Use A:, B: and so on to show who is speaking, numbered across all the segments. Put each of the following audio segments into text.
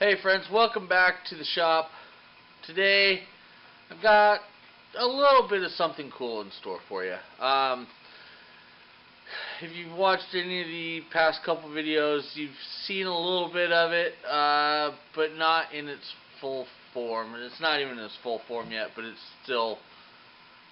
A: Hey friends, welcome back to the shop. Today I've got a little bit of something cool in store for you. If you've watched any of the past couple videos, you've seen a little bit of it, but not in its full form. And it's not even in its full form yet, but it's still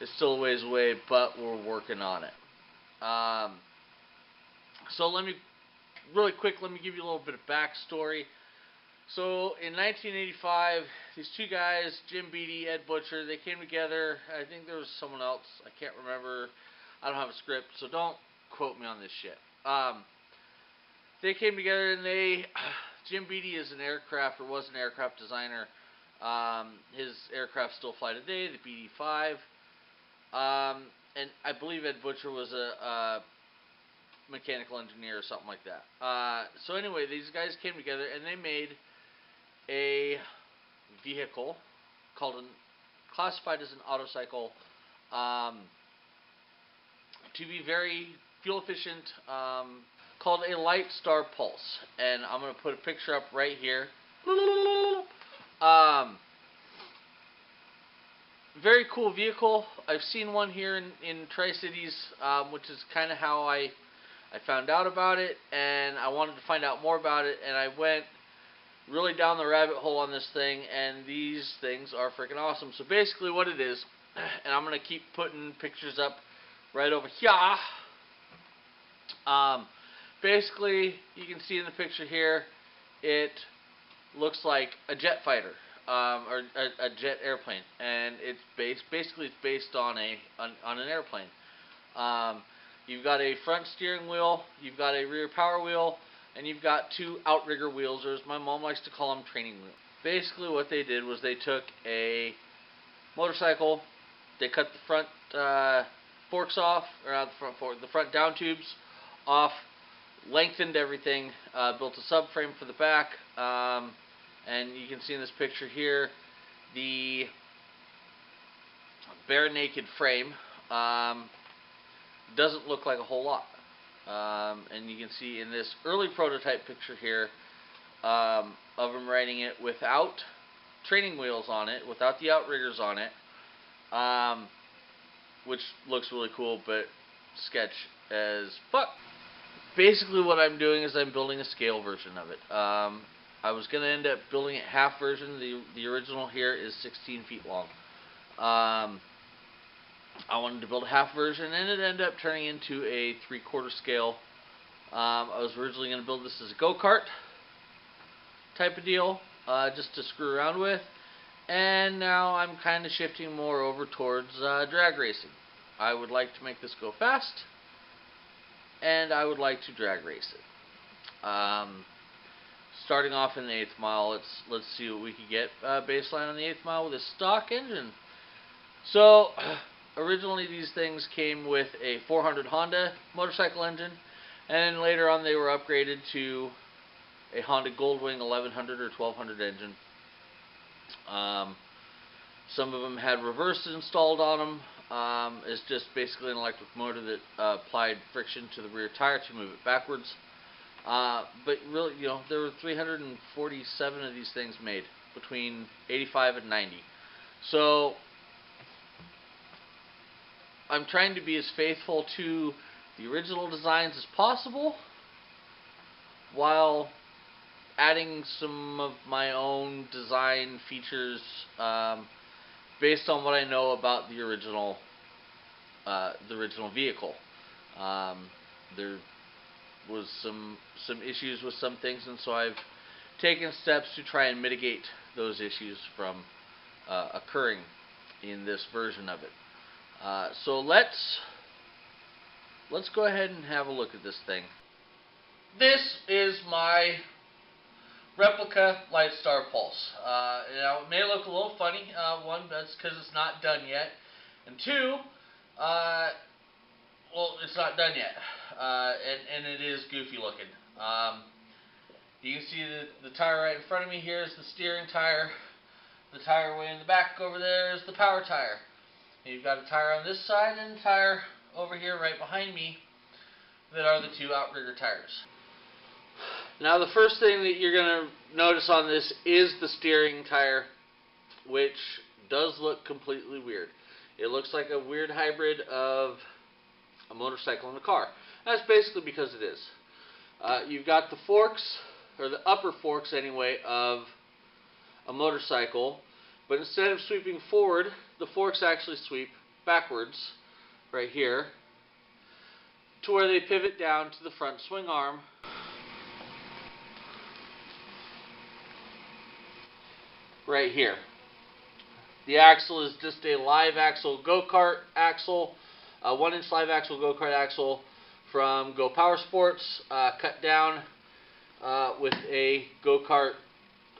A: a ways away, but we're working on it. So let me give you a little bit of backstory. So in 1985, these two guys, Jim Beattie, Ed Butcher, they came together. I think there was someone else. I can't remember. I don't have a script, so don't quote me on this shit. They came together and Jim Beattie is an aircraft, or was an aircraft designer. His aircraft still fly today, the BD-5. And I believe Ed Butcher was a mechanical engineer or something like that. So anyway, these guys came together and they made a vehicle classified as an autocycle, to be very fuel efficient, called a Litestar Pulse. And I'm going to put a picture up right here. Very cool vehicle. I've seen one here in Tri-Cities, which is kind of how I found out about it, and I wanted to find out more about it, and I went really down the rabbit hole on this thing, and these things are freaking awesome. So basically what it is, and I'm going to keep putting pictures up right over here. Basically, you can see in the picture here, it looks like a jet fighter, or a jet airplane, and it's based on an airplane. You've got a front steering wheel, you've got a rear power wheel, and you've got two outrigger wheels, or as my mom likes to call them, training wheels. Basically what they did was they took a motorcycle, they cut the front forks off, or not the front fork, the front down tubes off, lengthened everything, built a subframe for the back, and you can see in this picture here the bare naked frame. Doesn't look like a whole lot. And you can see in this early prototype picture here of him riding it without training wheels on it, without the outriggers on it, which looks really cool, but sketch as fuck. Basically what I'm doing is I'm building a scale version of it. I was going to end up building it half version. The original here is 16 feet long. I wanted to build a half version, and it ended up turning into a 3/4 scale. I was originally going to build this as a go-kart type of deal, just to screw around with, and now I'm kind of shifting more over towards drag racing. I would like to make this go fast, and I would like to drag race it. Starting off in the 8th mile, let's see what we can get baseline on the 8th mile with a stock engine. So originally these things came with a 400 Honda motorcycle engine, and then later on they were upgraded to a Honda Goldwing 1100 or 1200 engine. Some of them had reverse installed on them. It's just basically an electric motor that applied friction to the rear tire to move it backwards. But really, there were 347 of these things made between 85 and 90. So I'm trying to be as faithful to the original designs as possible, while adding some of my own design features based on what I know about the original vehicle. There was some issues with some things, and so I've taken steps to try and mitigate those issues from occurring in this version of it. So let's go ahead and have a look at this thing. This is my replica Litestar Pulse. Now it may look a little funny. One, that's because it's not done yet, and two, well, it's not done yet, and it is goofy looking. You can see the tire right in front of me here is the steering tire. The tire way in the back over there is the power tire. You've got a tire on this side and a tire over here right behind me that are the two outrigger tires. Now the first thing that you're going to notice on this is the steering tire, which does look completely weird. It looks like a weird hybrid of a motorcycle and a car. That's basically because it is. You've got the forks, or the upper forks anyway, of a motorcycle, but instead of sweeping forward, the forks actually sweep backwards, right here, to where they pivot down to the front swing arm. Right here. The axle is just a live axle go-kart axle, a 1-inch live axle go-kart axle from Go Power Sports, cut down with a go-kart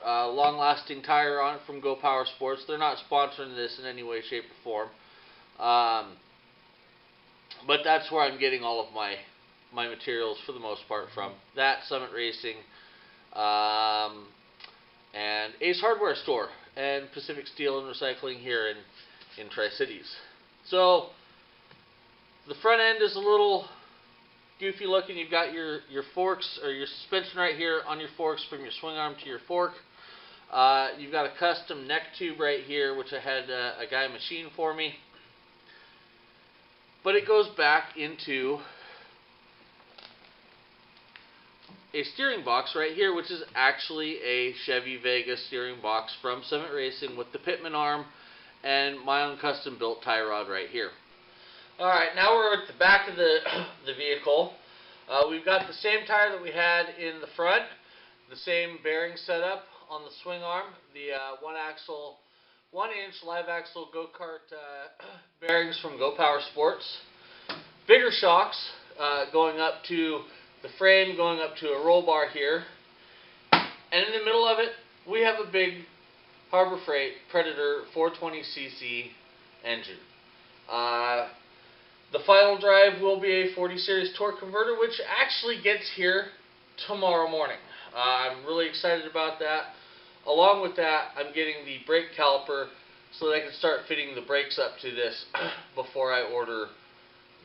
A: long-lasting tire on it from Go Power Sports. They're not sponsoring this in any way, shape, or form, but that's where I'm getting all of my materials for the most part from. That, Summit Racing, and Ace Hardware Store, and Pacific Steel and Recycling here in Tri-Cities. So the front end is a little goofy looking. You've got your forks, or your suspension right here on your forks from your swing arm to your fork. You've got a custom neck tube right here, which I had a guy machine for me. But it goes back into a steering box right here, which is actually a Chevy Vega steering box from Summit Racing with the Pitman arm and my own custom built tie rod right here. Alright, now we're at the back of the vehicle. We've got the same tire that we had in the front, the same bearing setup on the swing arm, the 1-inch live axle go-kart bearings from Go Power Sports. Bigger shocks going up to the frame, going up to a roll bar here. And in the middle of it, we have a big Harbor Freight Predator 420cc engine. The final drive will be a 40 series torque converter, which actually gets here tomorrow morning. I'm really excited about that. Along with that, I'm getting the brake caliper so that I can start fitting the brakes up to this before I order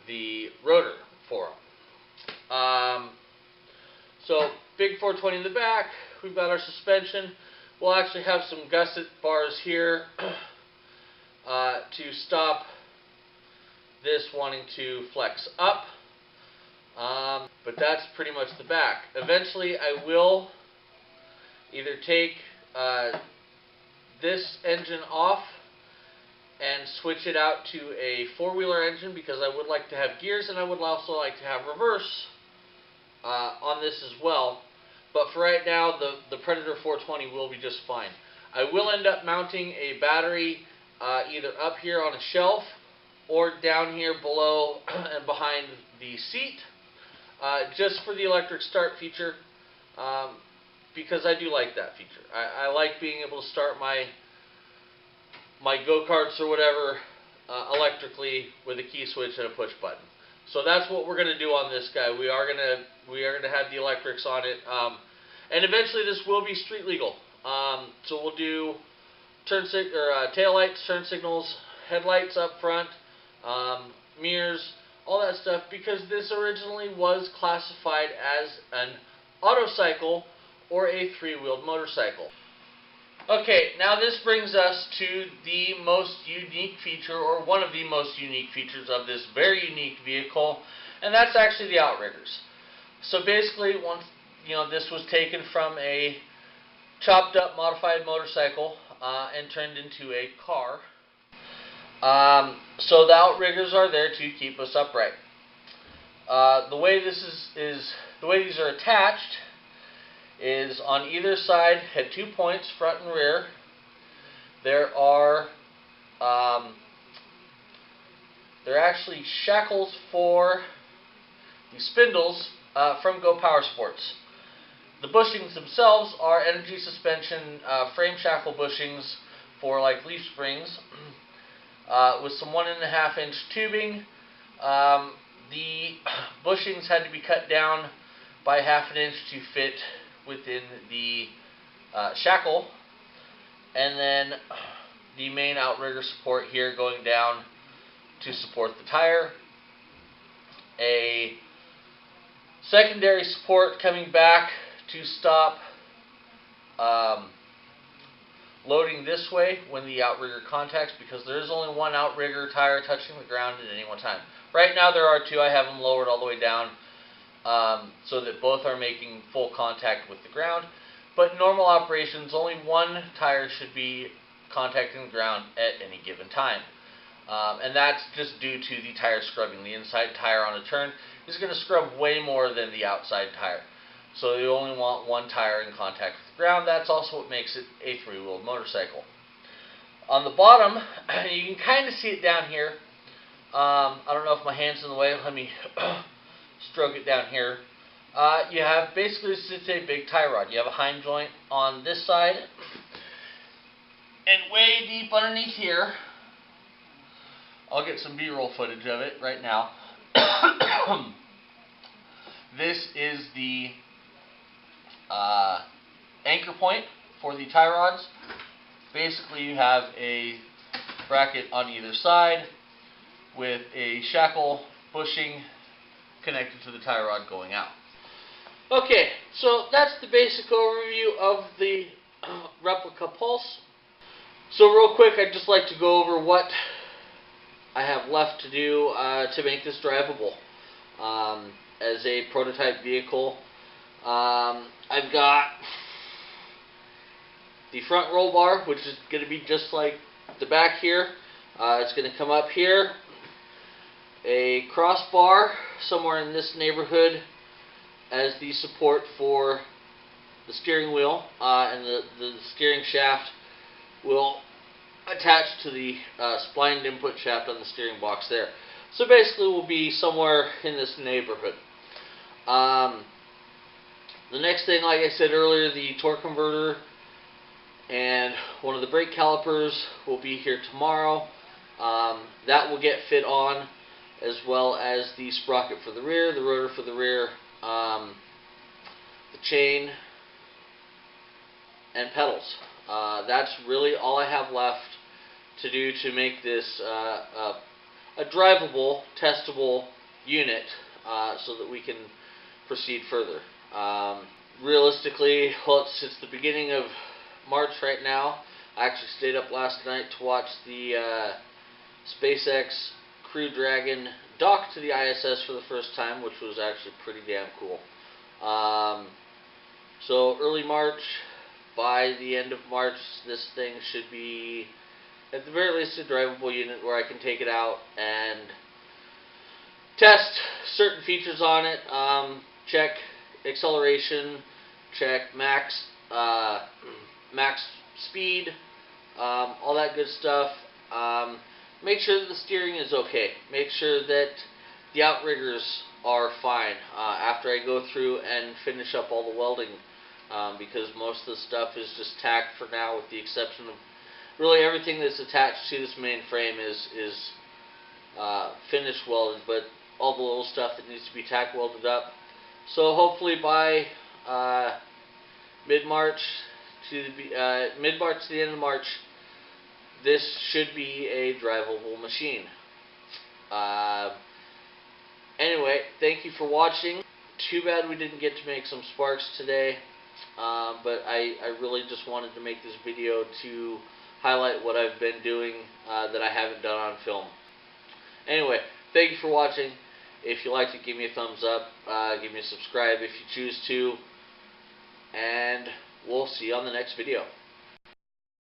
A: the rotor for them. So big 420 in the back. We've got our suspension. We'll actually have some gusset bars here to stop this wanting to flex up. But that's pretty much the back. Eventually I will either take this engine off and switch it out to a four-wheeler engine, because I would like to have gears, and I would also like to have reverse on this as well. But for right now, the Predator 420 will be just fine. I will end up mounting a battery either up here on a shelf or down here below and behind the seat, just for the electric start feature, because I do like that feature. I like being able to start my go-karts or whatever electrically with a key switch and a push button. So that's what we're going to do on this guy. We are going to have the electrics on it, and eventually this will be street legal. So we'll do tail lights, turn signals, headlights up front, mirrors, all that stuff, because this originally was classified as an autocycle or a three-wheeled motorcycle. Okay, now this brings us to the most unique feature, or one of the most unique features of this very unique vehicle, and that's actually the outriggers. So basically, once this was taken from a chopped up modified motorcycle and turned into a car. So the outriggers are there to keep us upright. The way the way these are attached is on either side at 2 points, front and rear. There are actually shackles for the spindles from Go Power Sports. The bushings themselves are energy suspension frame shackle bushings for like leaf springs with some 1.5 inch tubing. The bushings had to be cut down by 1/2 inch to fit within the shackle, and then the main outrigger support here going down to support the tire. A secondary support coming back to stop loading this way when the outrigger contacts, because there is only one outrigger tire touching the ground at any one time. Right now there are two. I have them lowered all the way down so that both are making full contact with the ground. But in normal operations, only one tire should be contacting the ground at any given time. And that's just due to the tire scrubbing. The inside tire on a turn is going to scrub way more than the outside tire. So you only want one tire in contact with the ground. That's also what makes it a three-wheeled motorcycle. On the bottom, you can kind of see it down here. I don't know if my hand's in the way. Let me stroke it down here. You have basically, it's a big tie rod. You have a hind joint on this side, and way deep underneath here, I'll get some B-roll footage of it right now. This is the anchor point for the tie rods. Basically, you have a bracket on either side with a shackle bushing connected to the tie rod going out. Okay, so that's the basic overview of the replica Pulse. So real quick, I'd just like to go over what I have left to do to make this drivable as a prototype vehicle. I've got the front roll bar, which is going to be just like the back here. It's going to come up here. A crossbar somewhere in this neighborhood as the support for the steering wheel, and the steering shaft will attach to the splined input shaft on the steering box there. So basically we'll be somewhere in this neighborhood. The next thing, like I said earlier, the torque converter and one of the brake calipers will be here tomorrow. That will get fit on, as well as the sprocket for the rear, the rotor for the rear, the chain, and pedals. That's really all I have left to do to make this a drivable, testable unit so that we can proceed further. Realistically, well, it's the beginning of March right now. I actually stayed up last night to watch the SpaceX Crew Dragon dock to the ISS for the first time, which was actually pretty damn cool. So early March, by the end of March, this thing should be, at the very least, a drivable unit where I can take it out and test certain features on it. Check acceleration, check max speed, all that good stuff. Make sure that the steering is okay. Make sure that the outriggers are fine after I go through and finish up all the welding, because most of the stuff is just tacked for now, with the exception of really everything that's attached to this main frame is finished welded, but all the little stuff that needs to be tack welded up. So hopefully by mid-March to the end of March, this should be a drivable machine. Anyway, thank you for watching. Too bad we didn't get to make some sparks today, but I really just wanted to make this video to highlight what I've been doing that I haven't done on film. Anyway, thank you for watching. If you liked it, give me a thumbs up. Give me a subscribe if you choose to. And we'll see you on the next video.